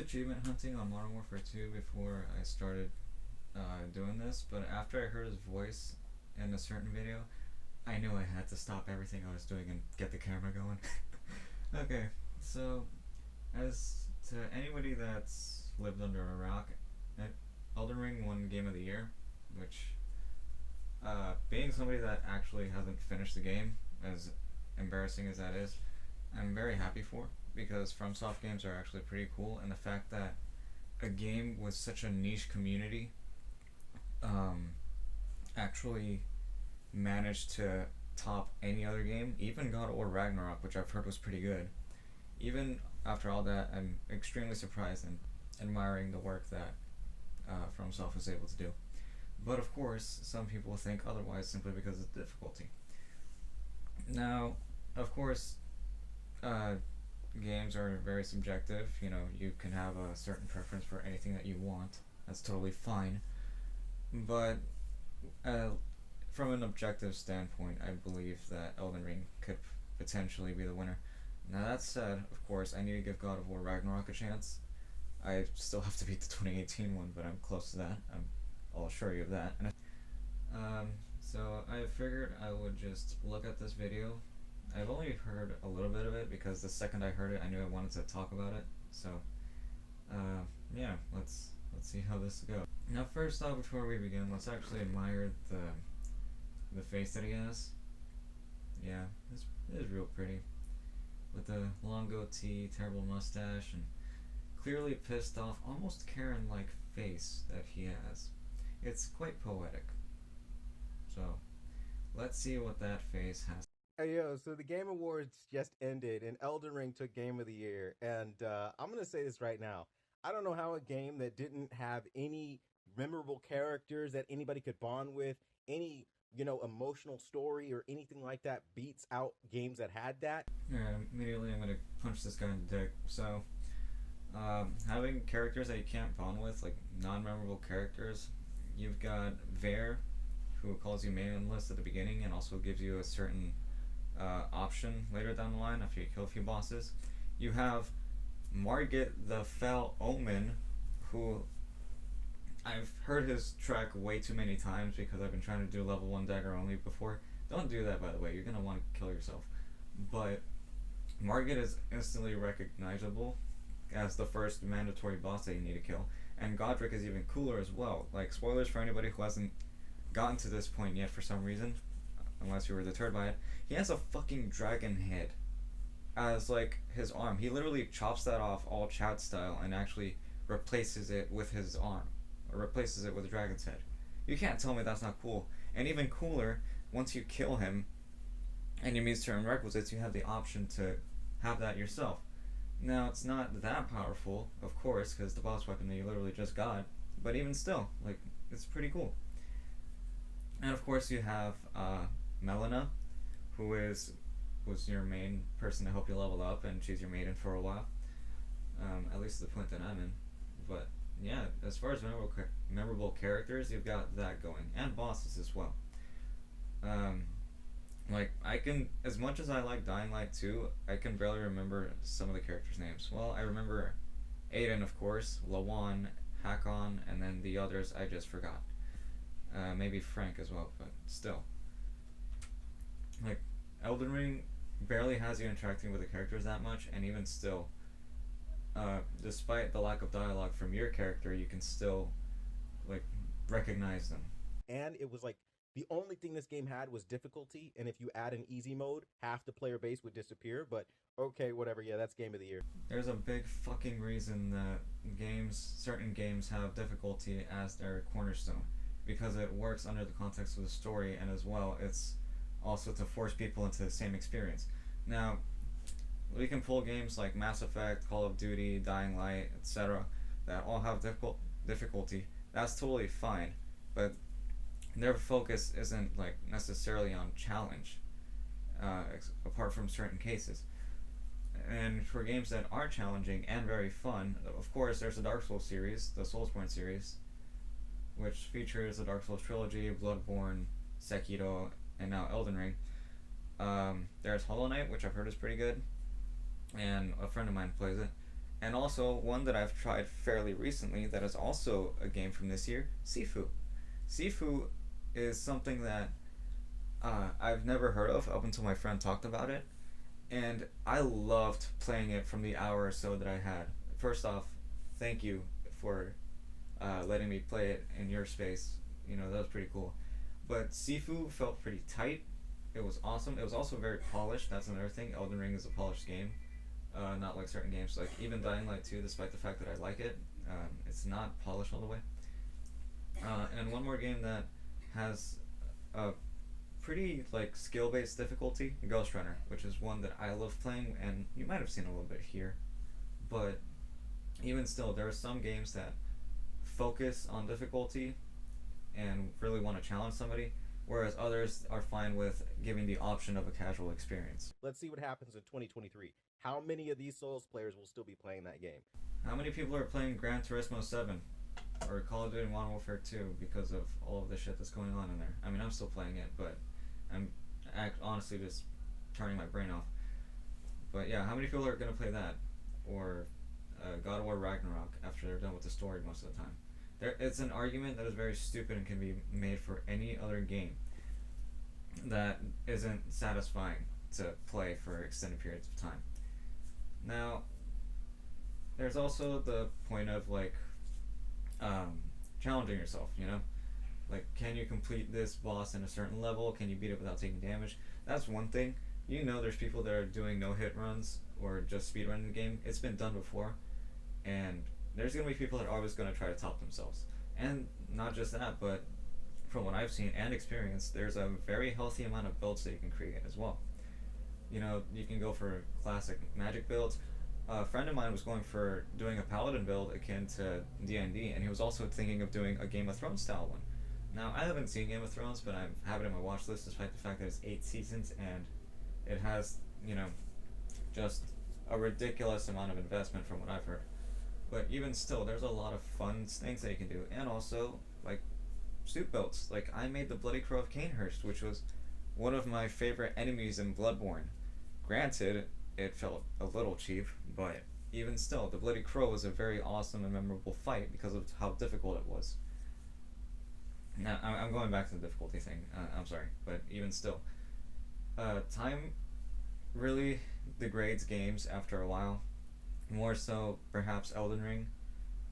achievement hunting on Modern Warfare 2 before I started doing this, but after I heard his voice in a certain video, I knew I had to stop everything I was doing and get the camera going. Okay, so as to anybody that's lived under a rock, Elden Ring won Game of the Year, which, being somebody that actually hasn't finished the game, as embarrassing as that is, I'm very happy for, because FromSoft games are actually pretty cool, and the fact that a game with such a niche community actually managed to top any other game, even God of War Ragnarok, which I've heard was pretty good. Even after all that, I'm extremely surprised and admiring the work that FromSoft was able to do. But of course, some people think otherwise simply because of the difficulty. Now, of course, games are very subjective. You know, you can have a certain preference for anything that you want. That's totally fine. But from an objective standpoint, I believe that Elden Ring could potentially be the winner. Now that said, of course, I need to give God of War Ragnarok a chance. I still have to beat the 2018 one, but I'm close to that. I'll assure you of that. So I figured I would just look at this video. I've only heard a little bit of it because the second I heard it, I knew I wanted to talk about it. So, yeah, let's see how this goes. Now, first off, before we begin, let's actually admire the face that he has. Yeah, it is real pretty, with the long goatee, terrible mustache, and clearly pissed off, almost Karen-like face that he has. It's quite poetic. So, let's see what that face has. Hey yo, so the Game Awards just ended and Elden Ring took Game of the Year. And I'm going to say this right now. I don't know how a game that didn't have any memorable characters that anybody could bond with, any, emotional story or anything like that beats out games that had that. Alright, immediately I'm going to punch this guy in the dick. So, having characters that you can't bond with, like non-memorable characters, you've got Vare, who calls you meaningless at the beginning and also gives you a certain option later down the line after you kill a few bosses. You have Margit the Fell Omen, who I've heard his track way too many times because I've been trying to do level 1 dagger only before. Don't do that, by the way, you're gonna want to kill yourself. But Margit is instantly recognizable as the first mandatory boss that you need to kill, and Godric is even cooler as well. Like, spoilers for anybody who hasn't gotten to this point yet for some reason, unless you were deterred by it. He has a fucking dragon head as like his arm. He literally chops that off all Chad style and actually replaces it with his arm, or replaces it with a dragon's head. You can't tell me that's not cool. And even cooler, once you kill him and you meet certain requisites, you have the option to have that yourself. Now, it's not that powerful, of course, because the boss weapon that you literally just got, but even still, like, it's pretty cool. And of course you have Melina, who was your main person to help you level up, and she's your maiden for a while, at least to the point that I'm in. But yeah, as far as memorable characters, you've got that going, and bosses as well. Like, I can, as much as I like Dying Light 2, I can barely remember some of the characters' names. Well, I remember Aiden, of course, Lawan, Hakon, and then the others I just forgot. Maybe Frank as well, but still. Like, Elden Ring barely has you interacting with the characters that much, and even still, despite the lack of dialogue from your character, you can still, like, recognize them. And it was like the only thing this game had was difficulty. And if you add an easy mode, half the player base would disappear. But okay, whatever. Yeah, that's Game of the Year. There's a big fucking reason that certain games have difficulty as their cornerstone, because it works under the context of the story, and as well, it's also to force people into the same experience. Now, we can pull games like Mass Effect, Call of Duty, Dying Light, etc., that all have difficulty. That's totally fine, but their focus isn't like necessarily on challenge, apart from certain cases. And for games that are challenging and very fun, of course, there's the Dark Souls series, the Soulsborne series, which features the Dark Souls trilogy, Bloodborne, Sekiro, and now Elden Ring. There's Hollow Knight, which I've heard is pretty good, and a friend of mine plays it. And also one that I've tried fairly recently that is also a game from this year, Sifu. Sifu is something that I've never heard of up until my friend talked about it, and I loved playing it from the hour or so that I had. First off, thank you for letting me play it in your space. You know, that was pretty cool. But Sifu felt pretty tight. It was awesome. It was also very polished. That's another thing. Elden Ring is a polished game. Not like certain games, like even Dying Light 2, despite the fact that I like it, it's not polished all the way. And one more game that has a pretty like skill-based difficulty, Ghost Runner, which is one that I love playing, and you might have seen a little bit here. But even still, there are some games that focus on difficulty and really want to challenge somebody, whereas others are fine with giving the option of a casual experience. Let's see what happens in 2023. How many of these Souls players will still be playing that game? How many people are playing Gran Turismo 7 or Call of Duty Modern Warfare 2 because of all of the shit that's going on in there? I mean, I'm still playing it, but I'm honestly just turning my brain off. But yeah, how many people are going to play that? Or God of War Ragnarok after they're done with the story most of the time? It's an argument that is very stupid and can be made for any other game that isn't satisfying to play for extended periods of time. Now, there's also the point of like challenging yourself, you know? Like, can you complete this boss in a certain level? Can you beat it without taking damage? That's one thing. You know, there's people that are doing no hit runs or just speedrunning the game. It's been done before, and there's gonna be people that are always gonna try to top themselves. And not just that, but from what I've seen and experienced, there's a very healthy amount of builds that you can create as well. You know, you can go for classic magic builds. A friend of mine was going for doing a paladin build akin to D&D, and he was also thinking of doing a Game of Thrones style one. Now, I haven't seen Game of Thrones, but I have it in my watch list despite the fact that it's 8 seasons and it has, you know, just a ridiculous amount of investment from what I've heard. But even still, there's a lot of fun things that you can do, and also, like, suit builds. Like, I made the Bloody Crow of Canehurst, which was one of my favorite enemies in Bloodborne. Granted, it felt a little cheap, but even still, the Bloody Crow was a very awesome and memorable fight because of how difficult it was. Now, I'm going back to the difficulty thing. I'm sorry, but even still, time really degrades games after a while. More so, perhaps Elden Ring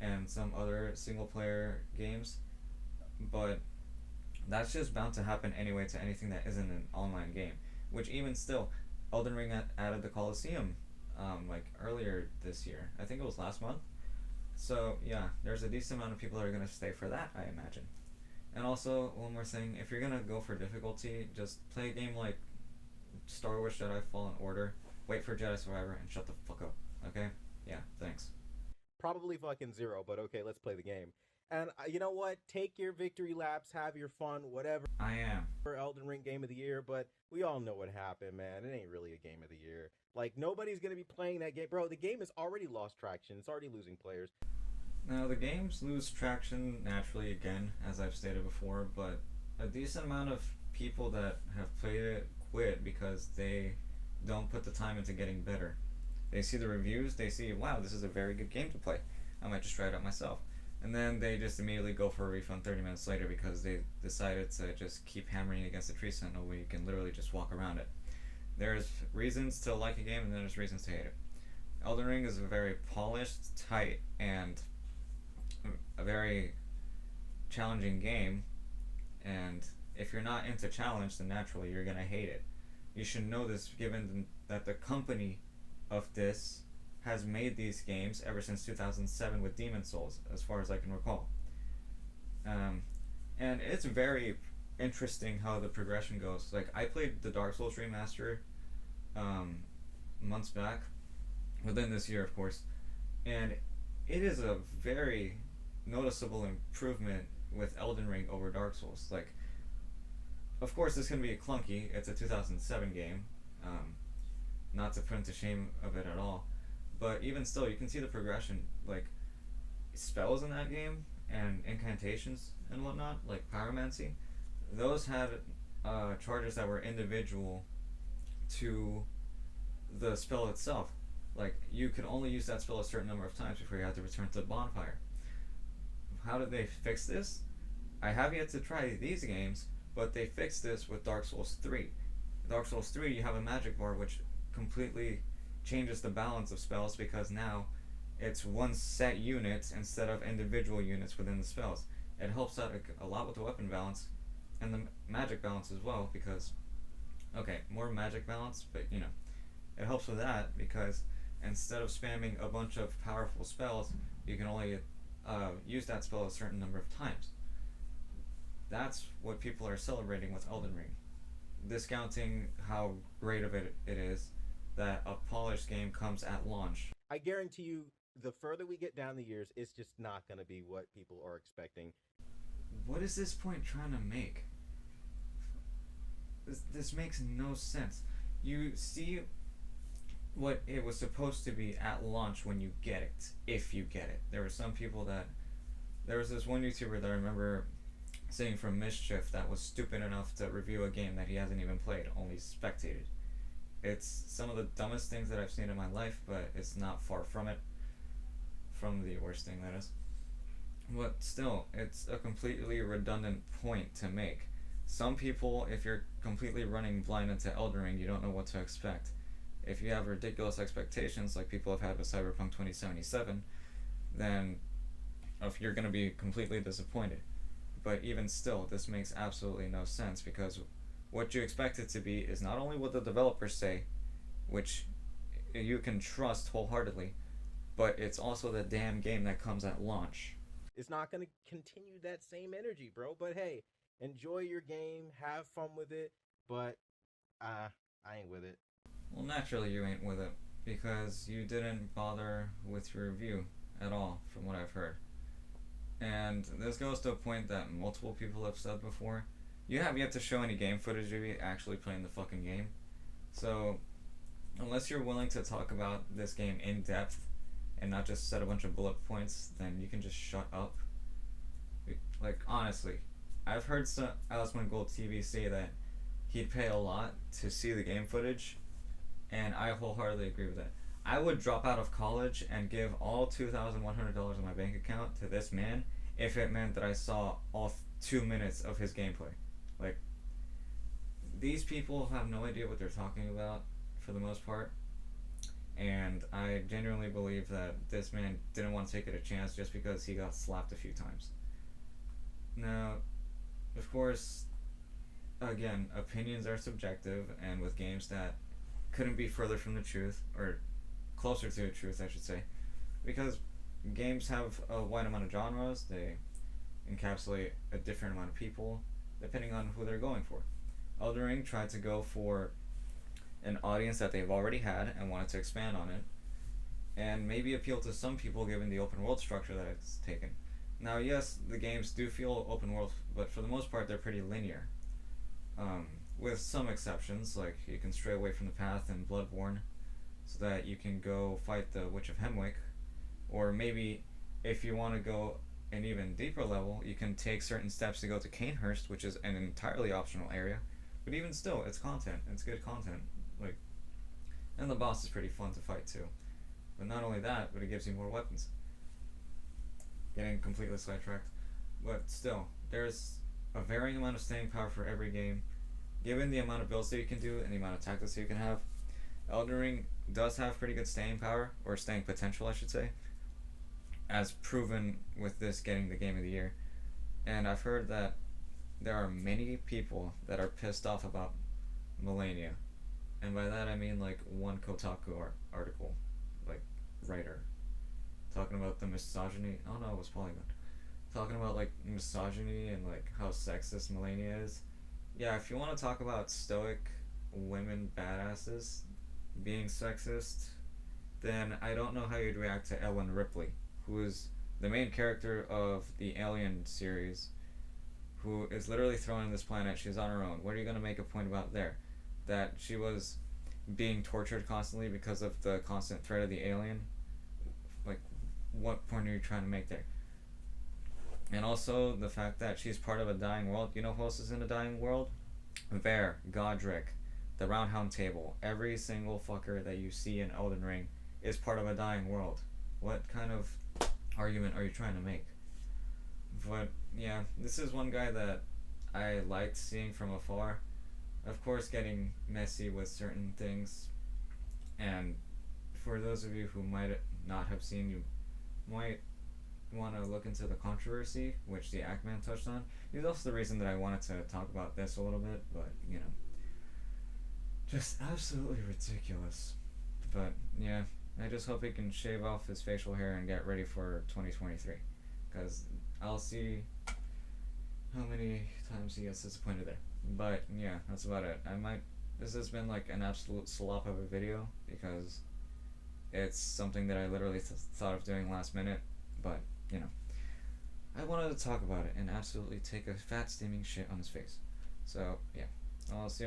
and some other single-player games, but that's just bound to happen anyway to anything that isn't an online game. Which even still, Elden Ring added the Colosseum, like earlier this year. I think it was last month. So yeah, there's a decent amount of people that are gonna stay for that, I imagine. And also, one more thing, if you're gonna go for difficulty, just play a game like Star Wars Jedi Fallen Order, wait for Jedi Survivor, and shut the fuck up, okay? Yeah, thanks. Probably fucking zero, but okay, let's play the game. And you know what? Take your victory laps, have your fun, whatever. I am. Elden Ring Game of the Year, but we all know what happened, man. It ain't really a Game of the Year. Like, nobody's gonna be playing that game. Bro, the game has already lost traction. It's already losing players. Now, the games lose traction naturally again, as I've stated before, but a decent amount of people that have played it quit because they don't put the time into getting better. They see the reviews, they see, wow, this is a very good game to play. I might just try it out myself. And then they just immediately go for a refund 30 minutes later because they decided to just keep hammering against the tree sentinel where you can literally just walk around it. There's reasons to like a game and then there's reasons to hate it. Elden Ring is a very polished, tight, and a very challenging game, and if you're not into challenge, then naturally you're gonna hate it. You should know this given that the company of this has made these games ever since 2007 with Demon Souls, as far as I can recall. And it's very interesting how the progression goes. Like, I played the Dark Souls remaster months back, within this year, of course, and it is a very noticeable improvement with Elden Ring over Dark Souls. Like, of course, it's going to be clunky. It's a 2007 game, not to put into shame of it at all. But even still, you can see the progression. Like, spells in that game and incantations and whatnot, like pyromancy, those had charges that were individual to the spell itself. Like, you could only use that spell a certain number of times before you had to return to the bonfire. How did they fix this? I have yet to try these games, but they fixed this with Dark Souls 3. Dark Souls 3, you have a magic bar which completely changes the balance of spells because now it's one set unit instead of individual units within the spells. It helps out a lot with the weapon balance and the magic balance as well because, okay, more magic balance, but you know, it helps with that because instead of spamming a bunch of powerful spells, you can only use that spell a certain number of times. That's what people are celebrating with Elden Ring, discounting how great of it is that a polished game comes at launch. I guarantee you, the further we get down the years, it's just not going to be what people are expecting. What is this point trying to make? This makes no sense. You see what it was supposed to be at launch when you get it, if you get it. There were some people that. There was this one YouTuber that I remember seeing from Mischief that was stupid enough to review a game that he hasn't even played, only spectated. It's some of the dumbest things that I've seen in my life, but it's not far from it. From the worst thing, that is. But still, it's a completely redundant point to make. Some people, if you're completely running blind into Elden Ring, you don't know what to expect. If you have ridiculous expectations like people have had with Cyberpunk 2077, then you're going to be completely disappointed. But even still, this makes absolutely no sense because what you expect it to be is not only what the developers say, which you can trust wholeheartedly, but it's also the damn game that comes at launch. It's not going to continue that same energy, bro. But hey, enjoy your game, have fun with it. But I ain't with it. Well, naturally you ain't with it because you didn't bother with your review at all, from what I've heard. And this goes to a point that multiple people have said before. You have yet to show any game footage of you actually playing the fucking game. So, unless you're willing to talk about this game in depth and not just set a bunch of bullet points, then you can just shut up. Like, honestly, I've heard some GOTY say that he'd pay a lot to see the game footage, and I wholeheartedly agree with that. I would drop out of college and give all $2,100 in my bank account to this man if it meant that I saw all 2 minutes of his gameplay. Like, these people have no idea what they're talking about for the most part, and I genuinely believe that this man didn't want to take it a chance just because he got slapped a few times. Now, of course, again, opinions are subjective, and with games that couldn't be further from the truth, or closer to the truth, I should say, because games have a wide amount of genres, they encapsulate a different amount of people, depending on who they're going for. Elden Ring tried to go for an audience that they've already had and wanted to expand on it, and maybe appeal to some people given the open world structure that it's taken. Now, yes, the games do feel open world, but for the most part, they're pretty linear. With some exceptions, like you can stray away from the path in Bloodborne, so that you can go fight the Witch of Hemwick, or maybe if you want to go an even deeper level, you can take certain steps to go to Canehurst, which is an entirely optional area, but even still, it's content. It's good content. Like, and the boss is pretty fun to fight too. But not only that, but it gives you more weapons. Getting completely sidetracked, but still, there's a varying amount of staying power for every game. Given the amount of builds that you can do and the amount of tactics that you can have, Elden Ring does have pretty good staying power, or staying potential, I should say, as proven with this getting the Game of the Year. And I've heard that there are many people that are pissed off about Millennia. And by that I mean like one Kotaku article, like writer, talking about the misogyny. Oh no, it was Polygon. Talking about like misogyny and like how sexist Millennia is. Yeah, if you want to talk about stoic women badasses being sexist, then I don't know how you'd react to Ellen Ripley, who is the main character of the Alien series, who is literally thrown on this planet. She's on her own. What are you going to make a point about there? That she was being tortured constantly because of the constant threat of the alien? Like, what point are you trying to make there? And also the fact that she's part of a dying world. You know who else is in a dying world? Vare, Godric, the Roundhound Table. Every single fucker that you see in Elden Ring is part of a dying world. What kind of argument are you trying to make? But yeah, this is one guy that I liked seeing from afar. Of course, getting messy with certain things, and for those of you who might not have seen, you might want to look into the controversy which the Ackman touched on. He's also the reason that I wanted to talk about this a little bit, but just absolutely ridiculous. But yeah, I just hope he can shave off his facial hair and get ready for 2023, because I'll see how many times he gets disappointed there. But yeah, that's about it. I might. This has been like an absolute slop of a video because it's something that I literally thought of doing last minute, but you know, I wanted to talk about it and absolutely take a fat steaming shit on his face. So yeah, I'll see